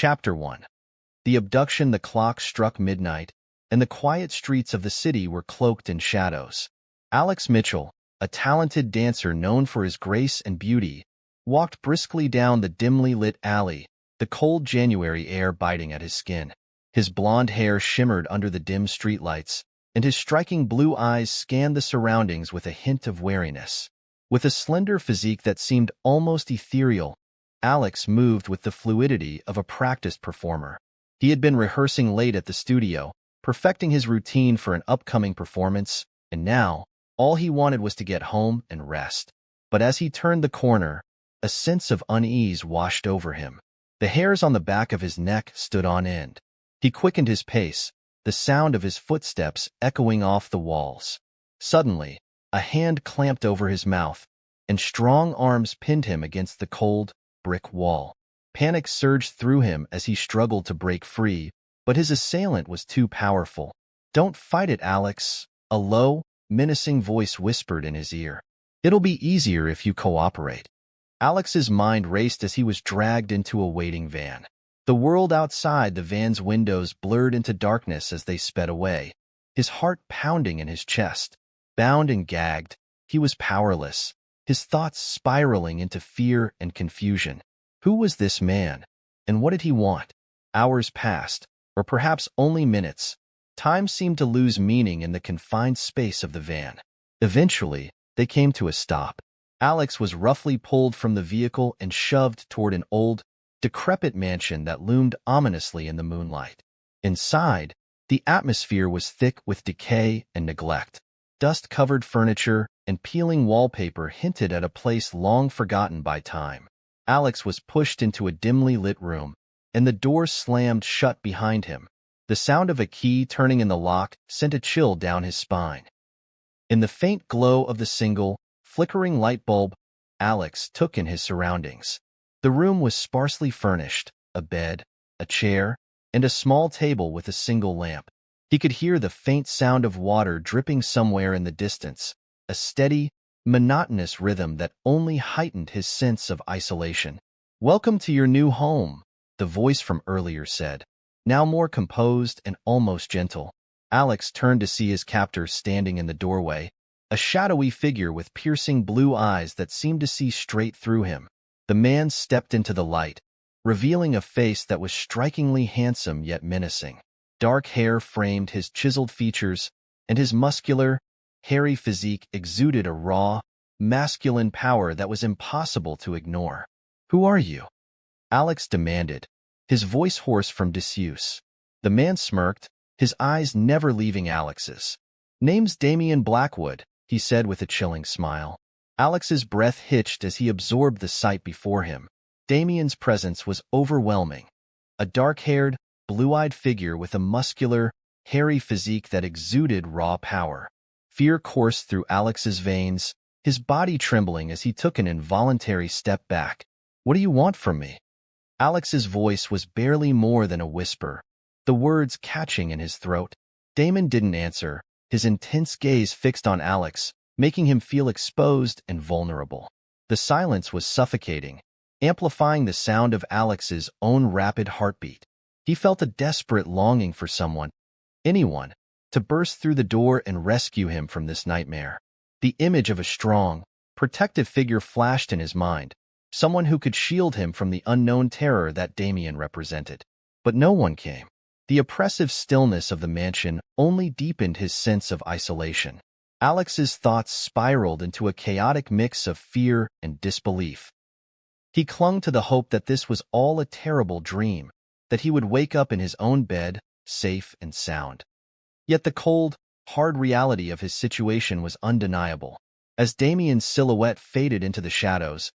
Chapter 1. The abduction. The clock struck midnight, and the quiet streets of the city were cloaked in shadows. Alex Mitchell, a talented dancer known for his grace and beauty, walked briskly down the dimly lit alley, the cold January air biting at his skin. His blonde hair shimmered under the dim streetlights, and his striking blue eyes scanned the surroundings with a hint of wariness. With a slender physique that seemed almost ethereal, Alex moved with the fluidity of a practiced performer. He had been rehearsing late at the studio, perfecting his routine for an upcoming performance, and now, all he wanted was to get home and rest. But as he turned the corner, a sense of unease washed over him. The hairs on the back of his neck stood on end. He quickened his pace, the sound of his footsteps echoing off the walls. Suddenly, a hand clamped over his mouth, and strong arms pinned him against the cold, brick wall. Panic surged through him as he struggled to break free, but his assailant was too powerful. "Don't fight it, Alex," a low, menacing voice whispered in his ear. "It'll be easier if you cooperate." Alex's mind raced as he was dragged into a waiting van. The world outside the van's windows blurred into darkness as they sped away, his heart pounding in his chest. Bound and gagged, he was powerless, his thoughts spiraling into fear and confusion. Who was this man, and what did he want? Hours passed, or perhaps only minutes. Time seemed to lose meaning in the confined space of the van. Eventually, they came to a stop. Alex was roughly pulled from the vehicle and shoved toward an old, decrepit mansion that loomed ominously in the moonlight. Inside, the atmosphere was thick with decay and neglect. Dust-covered furniture and peeling wallpaper hinted at a place long forgotten by time. Alex was pushed into a dimly lit room, and the door slammed shut behind him. The sound of a key turning in the lock sent a chill down his spine. In the faint glow of the single, flickering light bulb, Alex took in his surroundings. The room was sparsely furnished, a bed, a chair, and a small table with a single lamp. He could hear the faint sound of water dripping somewhere in the distance, a steady, monotonous rhythm that only heightened his sense of isolation. "Welcome to your new home," the voice from earlier said, now more composed and almost gentle. Alex turned to see his captor standing in the doorway, a shadowy figure with piercing blue eyes that seemed to see straight through him. The man stepped into the light, revealing a face that was strikingly handsome yet menacing. Dark hair framed his chiseled features, and his muscular, hairy physique exuded a raw, masculine power that was impossible to ignore. "Who are you?" Alex demanded, his voice hoarse from disuse. The man smirked, his eyes never leaving Alex's. "Name's Damian Blackwood," he said with a chilling smile. Alex's breath hitched as he absorbed the sight before him. Damian's presence was overwhelming. A dark-haired, blue-eyed figure with a muscular, hairy physique that exuded raw power. Fear coursed through Alex's veins, his body trembling as he took an involuntary step back. "What do you want from me?" Alex's voice was barely more than a whisper, the words catching in his throat. Damon didn't answer, his intense gaze fixed on Alex, making him feel exposed and vulnerable. The silence was suffocating, amplifying the sound of Alex's own rapid heartbeat. He felt a desperate longing for someone, anyone, to burst through the door and rescue him from this nightmare. The image of a strong, protective figure flashed in his mind, someone who could shield him from the unknown terror that Damian represented. But no one came. The oppressive stillness of the mansion only deepened his sense of isolation. Alex's thoughts spiraled into a chaotic mix of fear and disbelief. He clung to the hope that this was all a terrible dream, that he would wake up in his own bed, safe and sound. Yet the cold, hard reality of his situation was undeniable. As Damian's silhouette faded into the shadows,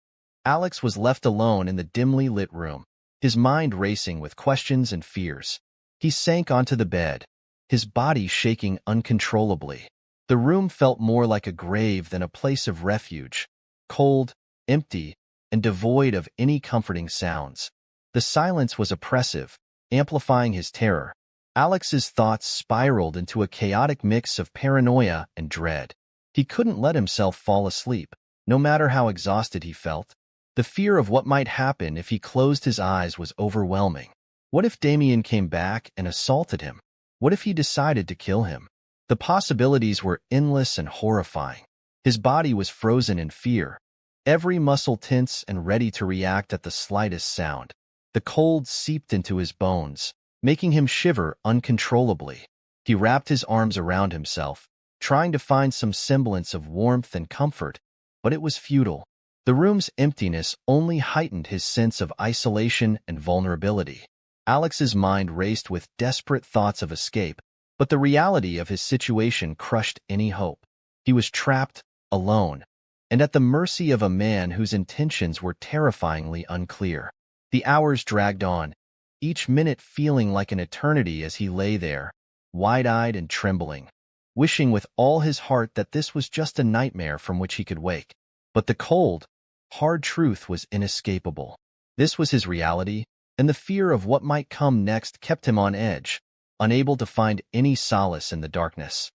Alex was left alone in the dimly lit room, his mind racing with questions and fears. He sank onto the bed, his body shaking uncontrollably. The room felt more like a grave than a place of refuge, cold, empty, and devoid of any comforting sounds. The silence was oppressive, amplifying his terror. Alex's thoughts spiraled into a chaotic mix of paranoia and dread. He couldn't let himself fall asleep, no matter how exhausted he felt. The fear of what might happen if he closed his eyes was overwhelming. What if Damien came back and assaulted him? What if he decided to kill him? The possibilities were endless and horrifying. His body was frozen in fear, every muscle tense and ready to react at the slightest sound. The cold seeped into his bones, making him shiver uncontrollably. He wrapped his arms around himself, trying to find some semblance of warmth and comfort, but it was futile. The room's emptiness only heightened his sense of isolation and vulnerability. Alex's mind raced with desperate thoughts of escape, but the reality of his situation crushed any hope. He was trapped, alone, and at the mercy of a man whose intentions were terrifyingly unclear. The hours dragged on, each minute feeling like an eternity as he lay there, wide-eyed and trembling, wishing with all his heart that this was just a nightmare from which he could wake. But the cold, hard truth was inescapable. This was his reality, and the fear of what might come next kept him on edge, unable to find any solace in the darkness.